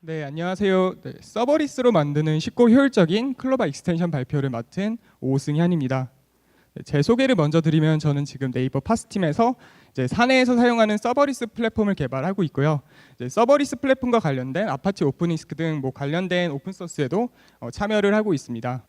네, 안녕하세요. 네, 서버리스로 만드는 쉽고 효율적인 클로바 익스텐션 발표를 맡은 오승현입니다. 네, 제 소개를 먼저 드리면 저는 지금 네이버 파스팀에서 이제 사내에서 사용하는 서버리스 플랫폼을 개발하고 있고요. 이제 서버리스 플랫폼과 관련된 아파치 오픈리스크 등 관련된 오픈소스에도 참여를 하고 있습니다.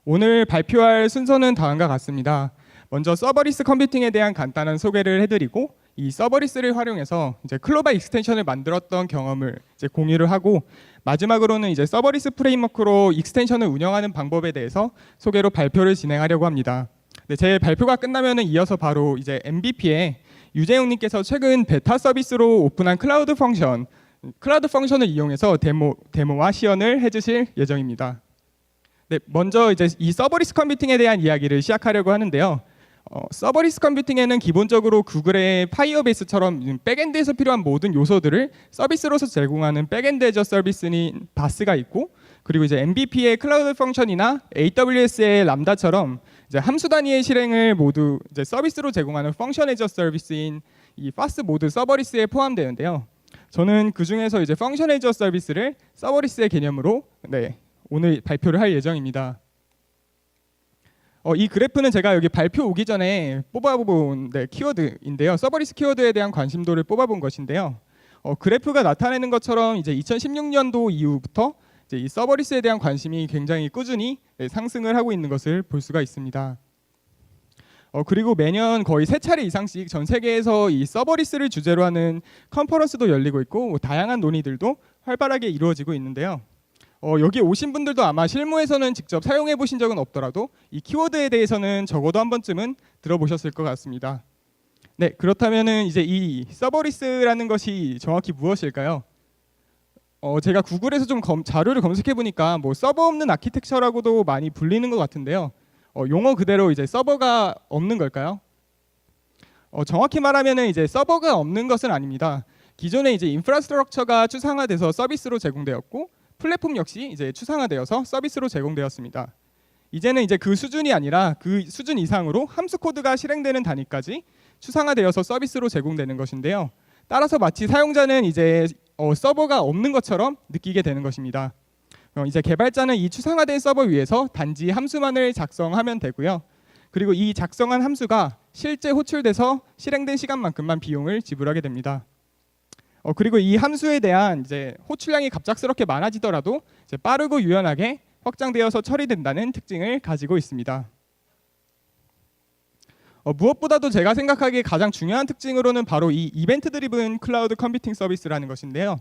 오늘 발표할 순서는 다음과 같습니다. 먼저 서버리스 컴퓨팅에 대한 간단한 소개를 해드리고 이 서버리스를 활용해서 이제 클로바 익스텐션을 만들었던 경험을 이제 공유를 하고 마지막으로는 이제 서버리스 프레임워크로 익스텐션을 운영하는 방법에 대해서 소개로 발표를 진행하려고 합니다. 네, 제 발표가 끝나면은 이어서 바로 이제 MVP에 유재용님께서 최근 베타 서비스로 오픈한 클라우드 펑션을 이용해서 데모와 시연을 해주실 예정입니다. 네, 먼저 이제 이 서버리스 컴퓨팅에 대한 이야기를 시작하려고 하는데요. 서버리스 컴퓨팅에는 기본적으로 구글의 파이어베이스처럼 백엔드에서 필요한 모든 요소들을 서비스로서 제공하는 백엔드 애저 서비스인 바스가 있고, 그리고 이제 MVP의 클라우드 펑션이나 AWS의 람다처럼 이제 함수 단위의 실행을 모두 이제 서비스로 제공하는 펑션 애저 서비스인 이 파스 모드 서버리스에 포함되는데요. 저는 그 중에서 이제 펑션 애저 서비스를 서버리스의 개념으로 오늘 발표를 할 예정입니다. 이 그래프는 제가 여기 발표 오기 전에 뽑아본 키워드인데요. 서버리스 키워드에 대한 관심도를 뽑아본 것인데요. 그래프가 나타내는 것처럼 이제 2016년도 이후부터 이제 이 서버리스에 대한 관심이 굉장히 꾸준히 상승을 하고 있는 것을 볼 수가 있습니다. 그리고 매년 거의 3차례 이상씩 전 세계에서 이 서버리스를 주제로 하는 컨퍼런스도 열리고 있고 다양한 논의들도 활발하게 이루어지고 있는데요. 여기 오신 분들도 아마 실무에서는 직접 사용해 보신 적은 없더라도 이 키워드에 대해서는 적어도 한 번쯤은 들어보셨을 것 같습니다. 네, 그렇다면은 이제 이 서버리스라는 것이 정확히 무엇일까요? 제가 구글에서 좀 자료를 검색해 보니까 뭐 서버 없는 아키텍처라고도 많이 불리는 것 같은데요. 용어 그대로 이제 서버가 없는 걸까요? 정확히 말하면은 이제 서버가 없는 것은 아닙니다. 기존에 이제 인프라스트럭처가 추상화돼서 서비스로 제공되었고 플랫폼 역시 이제 추상화되어서 서비스로 제공되었습니다. 이제는 이제 그 수준이 아니라 그 수준 이상으로 함수 코드가 실행되는 단위까지 추상화되어서 서비스로 제공되는 것인데요. 따라서 마치 사용자는 이제 서버가 없는 것처럼 느끼게 되는 것입니다. 이제 개발자는 이 추상화된 서버 위에서 단지 함수만을 작성하면 되고요. 그리고 이 작성한 함수가 실제 호출돼서 실행된 시간만큼만 비용을 지불하게 됩니다. 그리고 이 함수에 대한 이제 호출량이 갑작스럽게 많아지더라도 이제 빠르고 유연하게 확장되어서 처리된다는 특징을 가지고 있습니다. 무엇보다도 제가 생각하기에 가장 중요한 특징으로는 바로 이 이벤트 드리븐 클라우드 컴퓨팅 서비스라는 것인데요.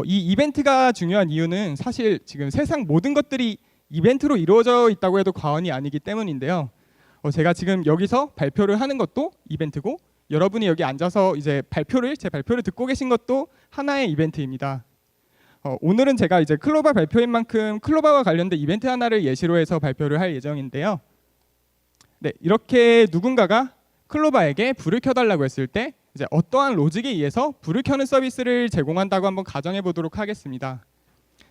이 이벤트가 중요한 이유는 사실 지금 세상 모든 것들이 이벤트로 이루어져 있다고 해도 과언이 아니기 때문인데요. 제가 지금 여기서 발표를 하는 것도 이벤트고 여러분이 여기 앉아서 이제 제 발표를 듣고 계신 것도 하나의 이벤트입니다. 오늘은 제가 이제 클로바 발표인 만큼 클로바와 관련된 이벤트 하나를 예시로 해서 발표를 할 예정인데요. 네, 이렇게 누군가가 클로바에게 불을 켜달라고 했을 때 이제 어떠한 로직에 의해서 불을 켜는 서비스를 제공한다고 한번 가정해 보도록 하겠습니다.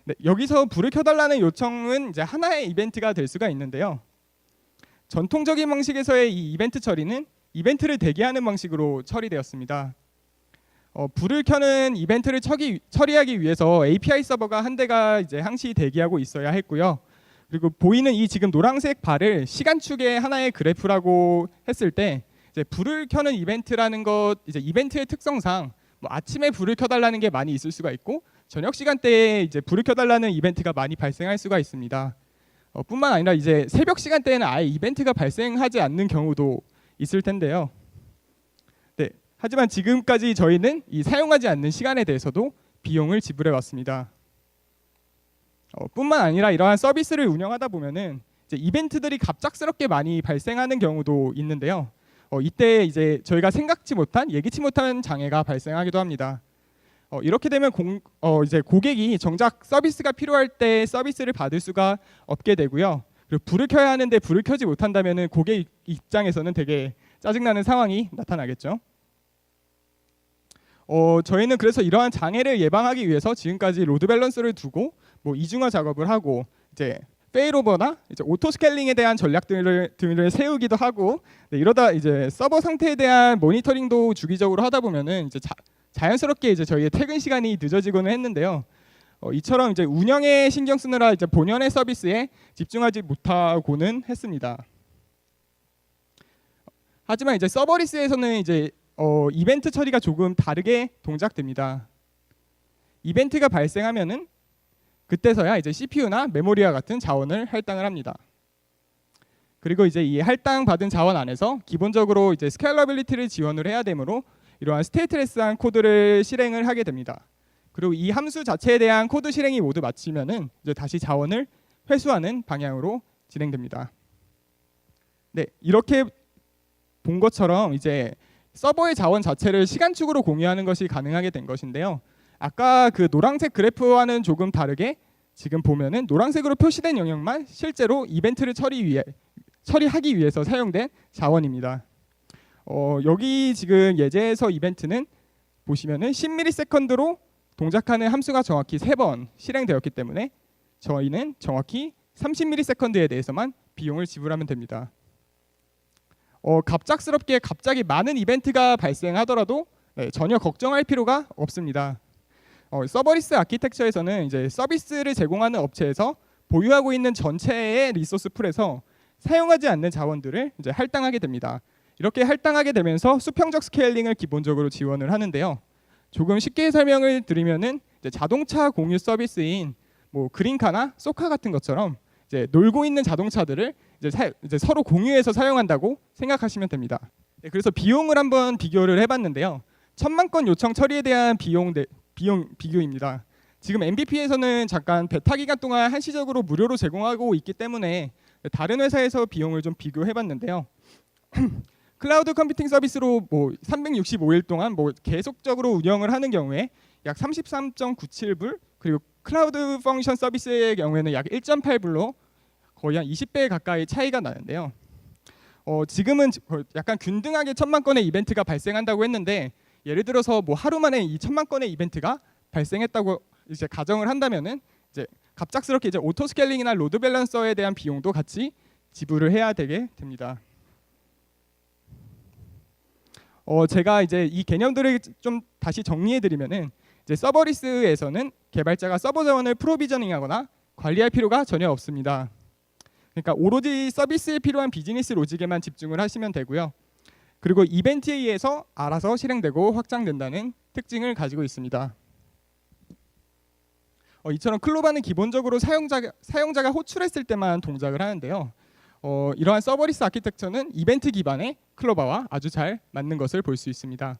네, 여기서 불을 켜달라는 요청은 이제 하나의 이벤트가 될 수가 있는데요. 전통적인 방식에서의 이 이벤트 처리는 이벤트를 대기하는 방식으로 처리되었습니다. 불을 켜는 이벤트를 처리하기 위해서 API 서버가 한 대가 이제 항시 대기하고 있어야 했고요. 그리고 보이는 이 지금 노란색 바를 시간축의 하나의 그래프라고 했을 때 이제 불을 켜는 이벤트라는 것, 이제 이벤트의 특성상 뭐 아침에 불을 켜달라는 게 많이 있을 수가 있고 저녁 시간대에 이제 불을 켜달라는 이벤트가 많이 발생할 수가 있습니다. 뿐만 아니라 이제 새벽 시간대에는 아예 이벤트가 발생하지 않는 경우도 있을 텐데요. 네, 하지만 지금까지 저희는 이 사용하지 않는 시간에 대해서도 비용을 지불해 왔습니다. 뿐만 아니라 이러한 서비스를 운영하다 보면은 이제 이벤트들이 갑작스럽게 많이 발생하는 경우도 있는데요. 이때 이제 저희가 예기치 못한 장애가 발생하기도 합니다. 이렇게 되면 이제 고객이 정작 서비스가 필요할 때 서비스를 받을 수가 없게 되고요. 그리고 불을 켜야 하는데 불을 켜지 못한다면은 고객 입장에서는 되게 짜증나는 상황이 나타나겠죠. 저희는 그래서 이러한 장애를 예방하기 위해서 지금까지 로드 밸런스를 두고 뭐 이중화 작업을 하고 이제 페일오버나 이제 오토 스케일링에 대한 전략들을 세우기도 하고 이러다 이제 서버 상태에 대한 모니터링도 주기적으로 하다 보면은 이제 자연스럽게 이제 저희의 퇴근 시간이 늦어지고는 했는데요. 이처럼 이제 운영에 신경 쓰느라 이제 본연의 서비스에 집중하지 못하고는 했습니다. 하지만 이제 서버리스에서는 이제 이벤트 처리가 조금 다르게 동작됩니다. 이벤트가 발생하면은 그때서야 이제 CPU나 메모리와 같은 자원을 할당을 합니다. 그리고 이제 이 할당 받은 자원 안에서 기본적으로 이제 스케일러빌리티를 지원을 해야 되므로 이러한 스테이트레스한 코드를 실행을 하게 됩니다. 그리고 이 함수 자체에 대한 코드 실행이 모두 마치면은 이제 다시 자원을 회수하는 방향으로 진행됩니다. 네, 이렇게 본 것처럼 이제 서버의 자원 자체를 시간축으로 공유하는 것이 가능하게 된 것인데요. 아까 그 노란색 그래프와는 조금 다르게 지금 보면은 노란색으로 표시된 영역만 실제로 이벤트를 처리하기 위해서 사용된 자원입니다. 여기 지금 예제에서 이벤트는 보시면은 10ms로 동작하는 함수가 정확히 3번 실행되었기 때문에 저희는 정확히 30ms에 대해서만 비용을 지불하면 됩니다. 갑작스럽게 갑자기 많은 이벤트가 발생하더라도 전혀 걱정할 필요가 없습니다. 서버리스 아키텍처에서는 이제 서비스를 제공하는 업체에서 보유하고 있는 전체의 리소스 풀에서 사용하지 않는 자원들을 이제 할당하게 됩니다. 이렇게 할당하게 되면서 수평적 스케일링을 기본적으로 지원을 하는데요. 조금 쉽게 설명을 드리면은 이제 자동차 공유 서비스인 뭐 그린카나 소카 같은 것처럼 이제 놀고 있는 자동차들을 이제 서로 공유해서 사용한다고 생각하시면 됩니다. 네, 그래서 비용을 한번 비교를 해봤는데요. 1000만 건 요청 처리에 대한 비용 비교입니다. 지금 MVP에서는 잠깐 베타 기간 동안 한시적으로 무료로 제공하고 있기 때문에 다른 회사에서 비용을 좀 비교해봤는데요. 클라우드 컴퓨팅 서비스로 뭐 365일 동안 뭐 계속적으로 운영을 하는 경우에 약 33.97불, 그리고 클라우드 펑션 서비스의 경우에는 약 1.8불로 거의 한 20배 가까이 차이가 나는데요. 지금은 약간 균등하게 1000만 건의 이벤트가 발생한다고 했는데, 예를 들어서 뭐 하루 만에 이 1000만 건의 이벤트가 발생했다고 이제 가정을 한다면은 이제 갑작스럽게 이제 오토 스케일링이나 로드 밸런서에 대한 비용도 같이 지불을 해야 되게 됩니다. 제가 이제 이 개념들을 좀 다시 정리해드리면은 이제 서버리스에서는 개발자가 서버 자원을 프로비저닝하거나 관리할 필요가 전혀 없습니다. 그러니까 오로지 서비스에 필요한 비즈니스 로직에만 집중을 하시면 되고요. 그리고 이벤트에 의해서 알아서 실행되고 확장된다는 특징을 가지고 있습니다. 이처럼 클로바는 기본적으로 사용자가 호출했을 때만 동작을 하는데요. 이러한 서버리스 아키텍처는 이벤트 기반의 클로바와 아주 잘 맞는 것을 볼 수 있습니다.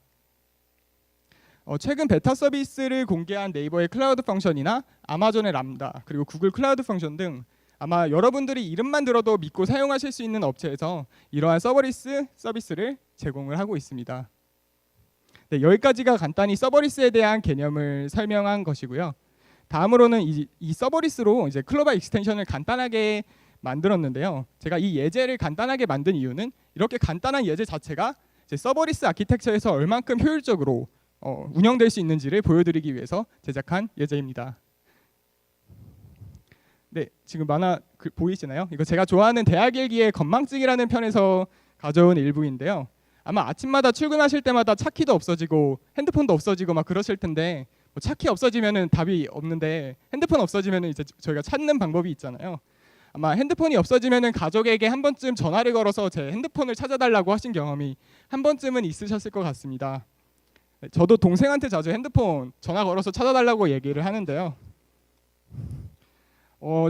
최근 베타 서비스를 공개한 네이버의 클라우드 펑션이나 아마존의 람다, 그리고 구글 클라우드 펑션 등 아마 여러분들이 이름만 들어도 믿고 사용하실 수 있는 업체에서 이러한 서버리스 서비스를 제공을 하고 있습니다. 네, 여기까지가 간단히 서버리스에 대한 개념을 설명한 것이고요. 다음으로는 이 서버리스로 이제 클로바 익스텐션을 간단하게 만들었는데요. 제가 이 예제를 간단하게 만든 이유는 이렇게 간단한 예제 자체가 이제 서버리스 아키텍처에서 얼만큼 효율적으로 운영될 수 있는지를 보여드리기 위해서 제작한 예제입니다. 네, 지금 만화 보이시나요? 이거 제가 좋아하는 대학 일기의 건망증이라는 편에서 가져온 일부인데요. 아마 아침마다 출근하실 때마다 차키도 없어지고 핸드폰도 없어지고 막 그러실 텐데, 뭐 차키 없어지면은 답이 없는데 핸드폰 없어지면은 이제 저희가 찾는 방법이 있잖아요. 아마 핸드폰이 없어지면은 가족에게 한 번쯤 전화를 걸어서 제 핸드폰을 찾아달라고 하신 경험이 한 번쯤은 있으셨을 것 같습니다. 저도 동생한테 자주 핸드폰 전화 걸어서 찾아달라고 얘기를 하는데요.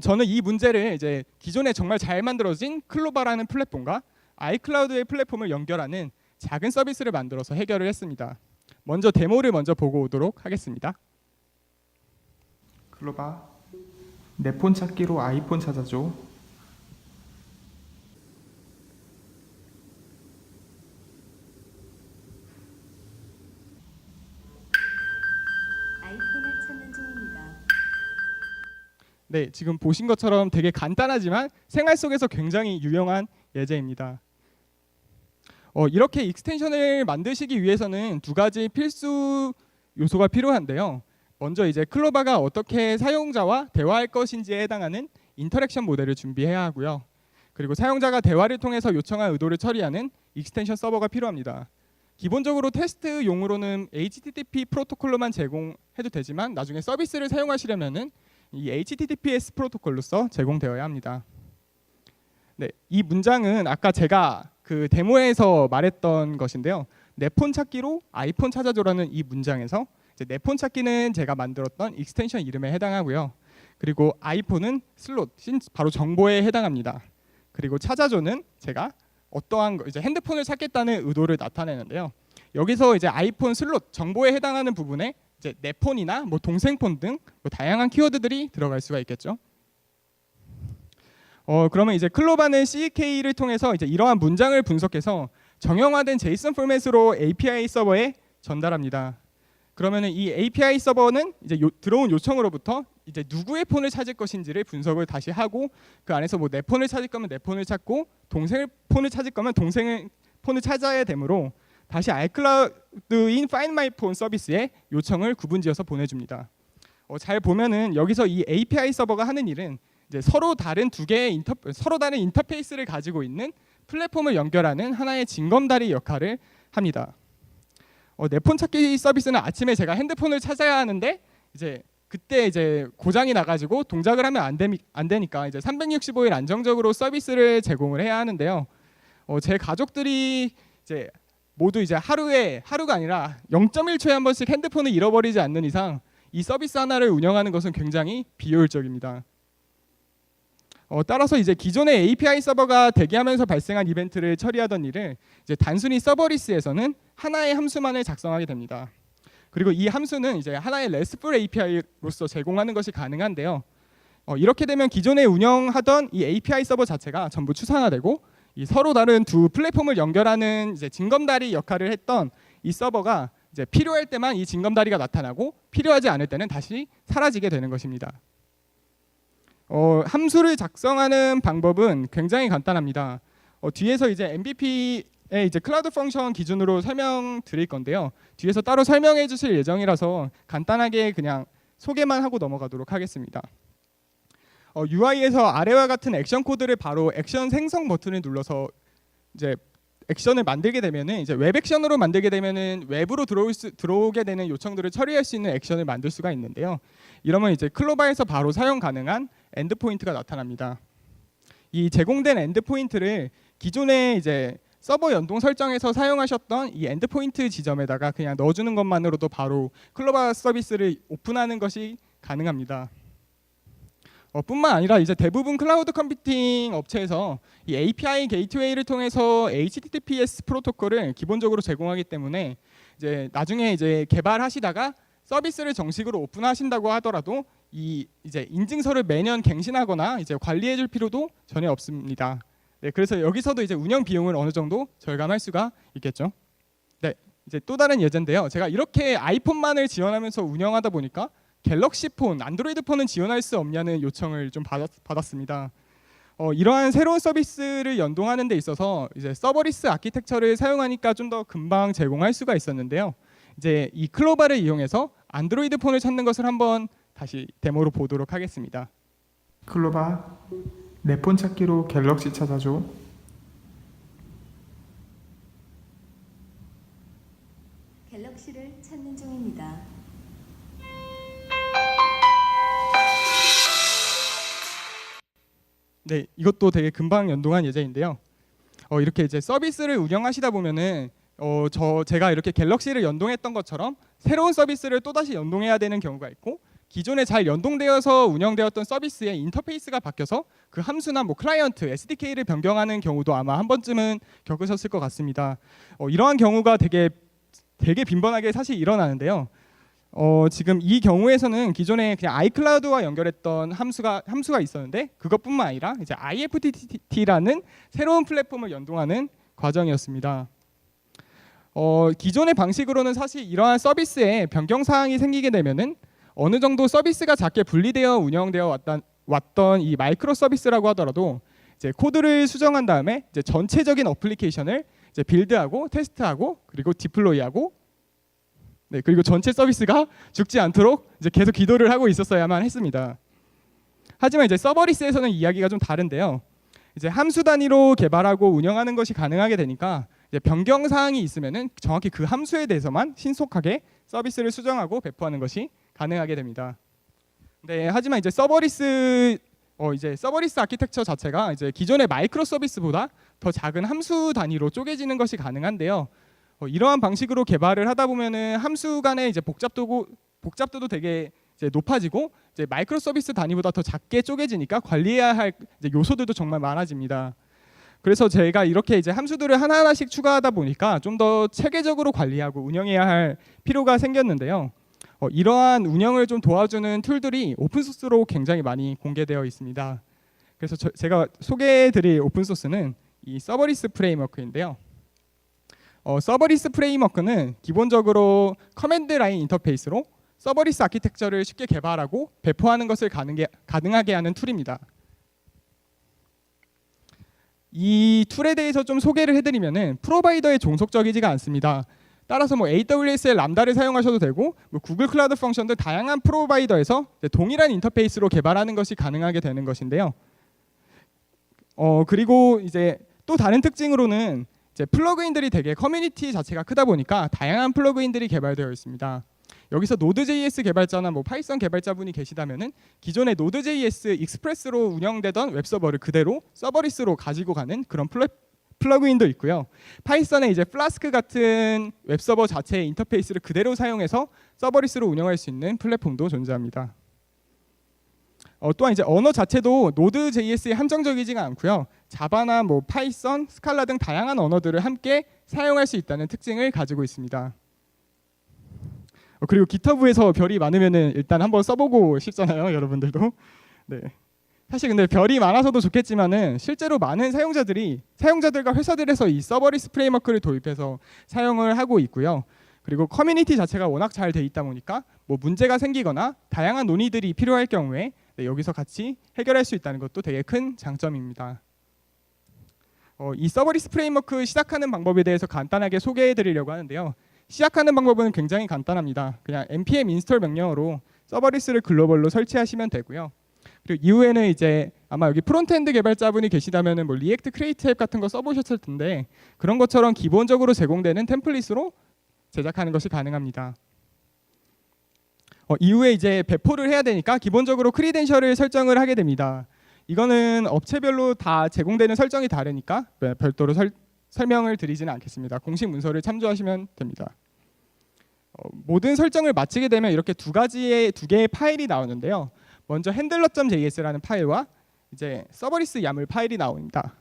저는 이 문제를 이제 기존에 정말 잘 만들어진 클로바라는 플랫폼과 아이클라우드의 플랫폼을 연결하는 작은 서비스를 만들어서 해결을 했습니다. 먼저 데모를 보고 오도록 하겠습니다. 클로바, 내 폰 찾기로 아이폰 찾아줘. 아이폰을 찾는 중입니다. 네, 지금 보신 것처럼 되게 간단하지만 생활 속에서 굉장히 유용한 예제입니다. 이렇게 익스텐션을 만드시기 위해서는 두 가지 필수 요소가 필요한데요. 먼저 이제 클로바가 어떻게 사용자와 대화할 것인지에 해당하는 인터랙션 모델을 준비해야 하고요. 그리고 사용자가 대화를 통해서 요청한 의도를 처리하는 익스텐션 서버가 필요합니다. 기본적으로 테스트용으로는 HTTP 프로토콜로만 제공해도 되지만 나중에 서비스를 사용하시려면은 이 HTTPS 프로토콜로서 제공되어야 합니다. 네, 이 문장은 아까 제가 그 데모에서 말했던 것인데요. 내 폰 찾기로 아이폰 찾아줘라는 이 문장에서 이제 내 폰 찾기는 제가 만들었던 익스텐션 이름에 해당하고요. 그리고 아이폰은 슬롯, 바로 정보에 해당합니다. 그리고 찾아줘는 제가 어떠한 이제 핸드폰을 찾겠다는 의도를 나타내는데요. 여기서 이제 아이폰 슬롯 정보에 해당하는 부분에 이제 내 폰이나 뭐 동생 폰 등 뭐 다양한 키워드들이 들어갈 수가 있겠죠. 그러면 이제 클로바는 CK를 통해서 이제 이러한 문장을 분석해서 정형화된 JSON 포맷으로 API 서버에 전달합니다. 그러면은 이 API 서버는 이제 들어온 요청으로부터 이제 누구의 폰을 찾을 것인지를 분석을 다시 하고 그 안에서 뭐 내 폰을 찾을 거면 내 폰을 찾고 동생의 폰을 찾을 거면 동생의 폰을 찾아야 되므로 다시 iCloud인 Find My Phone 서비스에 요청을 구분지어서 보내줍니다. 잘 보면은 여기서 이 API 서버가 하는 일은 이제 서로 다른 인터페이스를 가지고 있는 플랫폼을 연결하는 하나의 징검다리 역할을 합니다. 내 폰 찾기 서비스는 아침에 제가 핸드폰을 찾아야 하는데 이제 그때 이제 고장이 나가지고 동작을 하면 안 되니까 이제 365일 안정적으로 서비스를 제공을 해야 하는데요. 제 가족들이 이제 모두 이제 하루가 아니라 0.1초에 한 번씩 핸드폰을 잃어버리지 않는 이상 이 서비스 하나를 운영하는 것은 굉장히 비효율적입니다. 따라서 이제 기존의 API 서버가 대기하면서 발생한 이벤트를 처리하던 일을 이제 단순히 서버리스에서는 하나의 함수만을 작성하게 됩니다. 그리고 이 함수는 이제 하나의 RESTful API로서 제공하는 것이 가능한데요. 이렇게 되면 기존에 운영하던 이 API 서버 자체가 전부 추상화되고 이 서로 다른 두 플랫폼을 연결하는 이제 징검다리 역할을 했던 이 서버가 이제 필요할 때만 이 징검다리가 나타나고 필요하지 않을 때는 다시 사라지게 되는 것입니다. 함수를 작성하는 방법은 굉장히 간단합니다. 뒤에서 이제 MVP의 이제 클라우드 펑션 기준으로 설명드릴 건데요. 뒤에서 따로 설명해 주실 예정이라서 간단하게 그냥 소개만 하고 넘어가도록 하겠습니다. UI에서 아래와 같은 액션 코드를 바로 액션 생성 버튼을 눌러서 이제 액션을 만들게 되면은 이제 웹 액션으로 만들게 되면은 웹으로 들어오게 되는 요청들을 처리할 수 있는 액션을 만들 수가 있는데요. 이러면 이제 클로바에서 바로 사용 가능한 엔드포인트가 나타납니다. 이 제공된 엔드포인트를 기존에 이제 서버 연동 설정에서 사용하셨던 이 엔드포인트 지점에다가 그냥 넣어주는 것만으로도 바로 클로바 서비스를 오픈하는 것이 가능합니다. 뿐만 아니라 이제 대부분 클라우드 컴퓨팅 업체에서 이 API 게이트웨이를 통해서 HTTPS 프로토콜을 기본적으로 제공하기 때문에 이제 나중에 이제 개발하시다가 서비스를 정식으로 오픈하신다고 하더라도 이 이제 인증서를 매년 갱신하거나 이제 관리해줄 필요도 전혀 없습니다. 네, 그래서 여기서도 이제 운영 비용을 어느 정도 절감할 수가 있겠죠. 네, 이제 또 다른 예제인데요. 제가 이렇게 아이폰만을 지원하면서 운영하다 보니까 갤럭시 폰, 안드로이드 폰은 지원할 수 없냐는 요청을 좀 받았습니다. 이러한 새로운 서비스를 연동하는 데 있어서 이제 서버리스 아키텍처를 사용하니까 좀 더 금방 제공할 수가 있었는데요. 이제 이 클로바를 이용해서 안드로이드 폰을 찾는 것을 한번 다시 데모로 보도록 하겠습니다. 클로바, 내 폰 찾기로 갤럭시 찾아줘. 갤럭시를 찾는 중입니다. 네, 이것도 되게 금방 연동한 예제인데요. 이렇게 이제 서비스를 운영하시다 보면은 제가 이렇게 갤럭시를 연동했던 것처럼 새로운 서비스를 또 다시 연동해야 되는 경우가 있고 기존에 잘 연동되어서 운영되었던 서비스의 인터페이스가 바뀌어서 그 함수나 뭐 클라이언트, SDK를 변경하는 경우도 아마 한 번쯤은 겪으셨을 것 같습니다. 이러한 경우가 되게 빈번하게 사실 일어나는데요. 지금 이 경우에서는 기존에 그냥 아이클라우드와 연결했던 함수가 있었는데 그것뿐만 아니라 이제 IFTTT라는 새로운 플랫폼을 연동하는 과정이었습니다. 기존의 방식으로는 사실 이러한 서비스에 변경 사항이 생기게 되면은 어느 정도 서비스가 작게 분리되어 운영되어 왔던 이 마이크로 서비스라고 하더라도 이제 코드를 수정한 다음에 이제 전체적인 어플리케이션을 이제 빌드하고 테스트하고 그리고 디플로이하고 네, 그리고 전체 서비스가 죽지 않도록 이제 계속 기도를 하고 있었어야만 했습니다. 하지만 이제 서버리스에서는 이야기가 좀 다른데요. 이제 함수 단위로 개발하고 운영하는 것이 가능하게 되니까 이제 변경 사항이 있으면은 정확히 그 함수에 대해서만 신속하게 서비스를 수정하고 배포하는 것이 가능하게 됩니다. 네, 하지만 이제 서버리스 아키텍처 자체가 이제 기존의 마이크로 서비스보다 더 작은 함수 단위로 쪼개지는 것이 가능한데요. 이러한 방식으로 개발을 하다 보면은 함수 간의 이제 복잡도도 되게 이제 높아지고 이제 마이크로 서비스 단위보다 더 작게 쪼개지니까 관리해야 할 이제 요소들도 정말 많아집니다. 그래서 제가 이렇게 이제 함수들을 하나하나씩 추가하다 보니까 좀 더 체계적으로 관리하고 운영해야 할 필요가 생겼는데요. 이러한 운영을 좀 도와주는 툴들이 오픈소스로 굉장히 많이 공개되어 있습니다. 그래서 제가 소개해드릴 오픈소스는 이 서버리스 프레임워크인데요. 서버리스 프레임워크는 기본적으로 커맨드 라인 인터페이스로 서버리스 아키텍처를 쉽게 개발하고 배포하는 것을 가능하게 하는 툴입니다. 이 툴에 대해서 좀 소개를 해드리면은 프로바이더에 종속적이지가 않습니다. 따라서 뭐 AWS의 람다를 사용하셔도 되고 뭐 구글 클라우드 펑션 등 다양한 프로바이더에서 동일한 인터페이스로 개발하는 것이 가능하게 되는 것인데요. 그리고 이제 또 다른 특징으로는 이제 플러그인들이 되게 커뮤니티 자체가 크다 보니까 다양한 플러그인들이 개발되어 있습니다. 여기서 노드.js 개발자나 뭐 파이썬 개발자분이 계시다면은 기존의 노드.js 익스프레스로 운영되던 웹서버를 그대로 서버리스로 가지고 가는 그런 플러그인도 있고요. 파이썬의 이제 플라스크 같은 웹서버 자체의 인터페이스를 그대로 사용해서 서버리스로 운영할 수 있는 플랫폼도 존재합니다. 또한 이제 언어 자체도 노드.js에 한정적이지가 않고요. 자바나 뭐 파이썬, 스칼라 등 다양한 언어들을 함께 사용할 수 있다는 특징을 가지고 있습니다. 그리고 깃허브에서 별이 많으면은 일단 한번 써보고 싶잖아요, 여러분들도. 네. 사실 근데 별이 많아서도 좋겠지만은 실제로 많은 사용자들과 회사들에서 이 서버리스 프레임워크를 도입해서 사용을 하고 있고요. 그리고 커뮤니티 자체가 워낙 잘 돼 있다 보니까 뭐 문제가 생기거나 다양한 논의들이 필요할 경우에 여기서 같이 해결할 수 있다는 것도 되게 큰 장점입니다. 이 서버리스 프레임워크 시작하는 방법에 대해서 간단하게 소개해 드리려고 하는데요. 시작하는 방법은 굉장히 간단합니다. 그냥 npm install 명령어로 서버리스를 글로벌로 설치하시면 되고요. 그리고 이후에는 이제 아마 여기 프론트엔드 개발자분이 계시다면은 뭐 리액트 크리에이트 앱 같은 거 써보셨을 텐데 그런 것처럼 기본적으로 제공되는 템플릿으로 제작하는 것이 가능합니다. 이후에 이제 배포를 해야 되니까 기본적으로 크리덴셜을 설정을 하게 됩니다. 이거는 업체별로 다 제공되는 설정이 다르니까 별도로 설명을 드리지는 않겠습니다. 공식 문서를 참조하시면 됩니다. 모든 설정을 마치게 되면 이렇게 두 개의 파일이 나오는데요. 먼저 handler.js라는 파일과 이제 서버리스 YAML 파일이 나옵니다.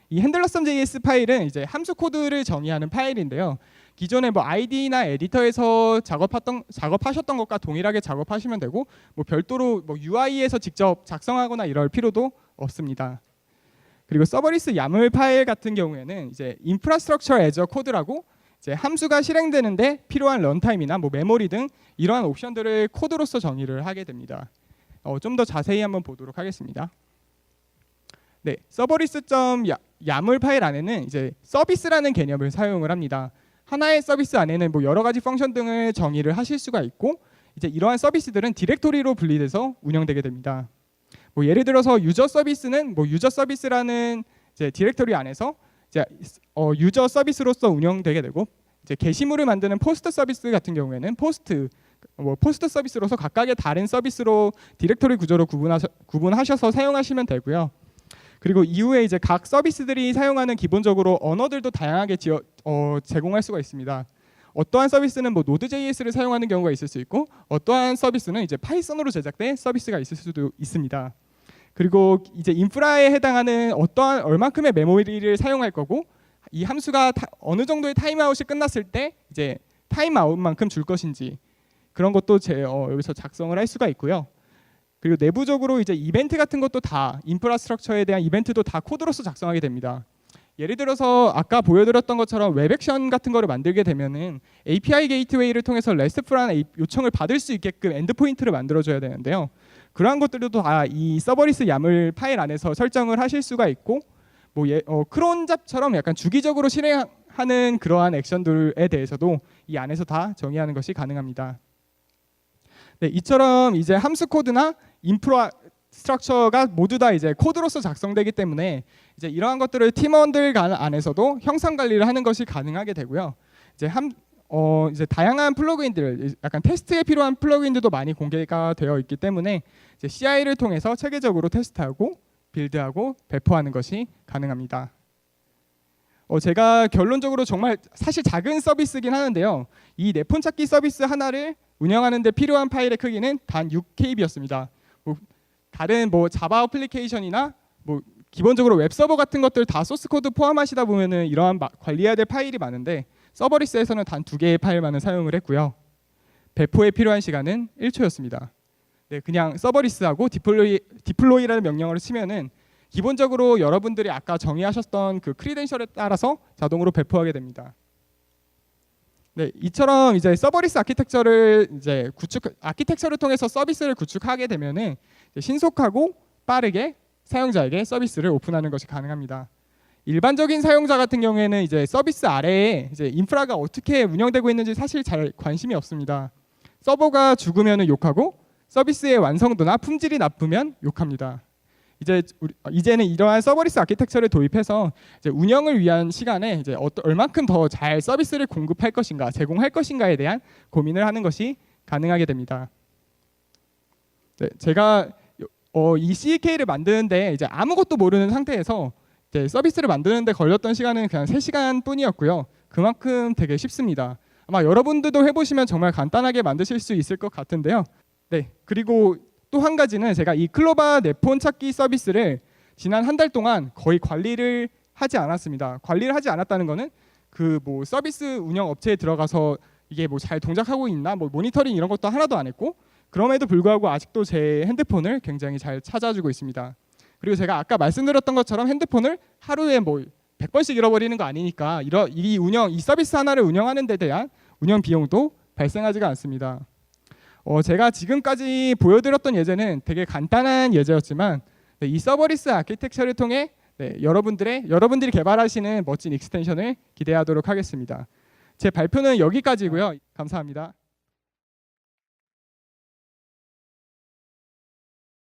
이 handler.js 파일은 이제 함수 코드를 정의하는 파일인데요. 기존에 뭐 IDE나 에디터에서 작업하셨던 것과 동일하게 작업하시면 되고 뭐 별도로 뭐 UI에서 직접 작성하거나 이럴 필요도 없습니다. 그리고 서버리스 YAML 파일 같은 경우에는 이제 infrastructure as a code라고 이제 함수가 실행되는데 필요한 런타임이나 뭐 메모리 등 이러한 옵션들을 코드로서 정의를 하게 됩니다. 좀 더 자세히 한번 보도록 하겠습니다. 네, 서버리스.yaml 파일 안에는 이제 서비스라는 개념을 사용을 합니다. 하나의 서비스 안에는 뭐 여러 가지 펑션 등을 정의를 하실 수가 있고 이제 이러한 서비스들은 디렉토리로 분리돼서 운영되게 됩니다. 뭐 예를 들어서 유저 서비스는 뭐 유저 서비스라는 이제 디렉토리 안에서 이제 유저 서비스로서 운영되게 되고 이제 게시물을 만드는 포스트 서비스 같은 경우에는 포스트 서비스로서 각각의 다른 서비스로 디렉토리 구조로 구분하셔서 사용하시면 되고요. 그리고 이후에 이제 각 서비스들이 사용하는 기본적으로 언어들도 다양하게 제공할 수가 있습니다. 어떠한 서비스는 뭐 노드.js를 사용하는 경우가 있을 수 있고 어떠한 서비스는 이제 파이썬으로 제작된 서비스가 있을 수도 있습니다. 그리고 이제 인프라에 해당하는 어떠한 얼만큼의 메모리를 사용할 거고 이 함수가 어느 정도의 타임아웃이 끝났을 때 이제 타임아웃만큼 줄 것인지 그런 것도 여기서 작성을 할 수가 있고요. 그리고 내부적으로 이제 이벤트 같은 것도 다 인프라스트럭처에 대한 이벤트도 다 코드로서 작성하게 됩니다. 예를 들어서 아까 보여드렸던 것처럼 웹 액션 같은 거를 만들게 되면은 API 게이트웨이를 통해서 RESTful한 요청을 받을 수 있게끔 엔드포인트를 만들어줘야 되는데요. 그러한 것들도 다 이 서버리스 YAML 파일 안에서 설정을 하실 수가 있고 뭐 크론잡처럼 약간 주기적으로 실행하는 그러한 액션들에 대해서도 이 안에서 다 정의하는 것이 가능합니다. 네, 이처럼 이제 함수 코드나 스트럭처가 모두 다 이제 코드로서 작성되기 때문에 이제 이러한 것들을 팀원들 안에서도 형상 관리를 하는 것이 가능하게 되고요. 이제 다양한 플러그인들, 약간 테스트에 필요한 플러그인들도 많이 공개가 되어 있기 때문에 이제 CI를 통해서 체계적으로 테스트하고 빌드하고 배포하는 것이 가능합니다. 제가 결론적으로 정말 사실 작은 서비스긴 하는데요. 이 내폰 찾기 서비스 하나를 운영하는 데 필요한 파일의 크기는 단 6KB였습니다. 다른 자바 어플리케이션이나 기본적으로 웹 서버 같은 것들 다 소스 코드 포함하시다 보면은 이러한 관리해야 될 파일이 많은데 서버리스에서는 단 2개의 파일만을 사용을 했고요. 배포에 필요한 시간은 1초였습니다. 네, 그냥 서버리스하고 디플로이라는 명령어를 치면은 기본적으로 여러분들이 아까 정의하셨던 그 크리덴셜에 따라서 자동으로 배포하게 됩니다. 네, 이처럼 이제 서버리스 아키텍처를 아키텍처를 통해서 서비스를 구축하게 되면은 신속하고 빠르게 사용자에게 서비스를 오픈하는 것이 가능합니다. 일반적인 사용자 같은 경우에는 이제 서비스 아래에 이제 인프라가 어떻게 운영되고 있는지 사실 잘 관심이 없습니다. 서버가 죽으면 욕하고 서비스의 완성도나 품질이 나쁘면 욕합니다. 이제는 이러한 서버리스 아키텍처를 도입해서 이제 운영을 위한 시간에 이제 얼만큼 더 잘 서비스를 공급할 것인가, 제공할 것인가에 대한 고민을 하는 것이 가능하게 됩니다. 네, 제가 이 CK를 만드는데 이제 아무것도 모르는 상태에서 이제 서비스를 만드는데 걸렸던 시간은 그냥 3시간뿐이었고요. 그만큼 되게 쉽습니다. 아마 여러분들도 해보시면 정말 간단하게 만드실 수 있을 것 같은데요. 네, 그리고 또 한 가지는 제가 이 클로바 내폰 찾기 서비스를 지난 한 달 동안 거의 관리를 하지 않았습니다. 관리를 하지 않았다는 거는 서비스 운영 업체에 들어가서 이게 잘 동작하고 있나 모니터링 이런 것도 하나도 안 했고 그럼에도 불구하고 아직도 제 핸드폰을 굉장히 잘 찾아주고 있습니다. 그리고 제가 아까 말씀드렸던 것처럼 핸드폰을 하루에 100번씩 잃어버리는 거 아니니까 이 서비스 하나를 운영하는 데 대한 운영 비용도 발생하지가 않습니다. 제가 지금까지 보여드렸던 예제는 되게 간단한 예제였지만 이 서버리스 아키텍처를 통해 여러분들이 개발하시는 멋진 익스텐션을 기대하도록 하겠습니다. 제 발표는 여기까지고요. 감사합니다.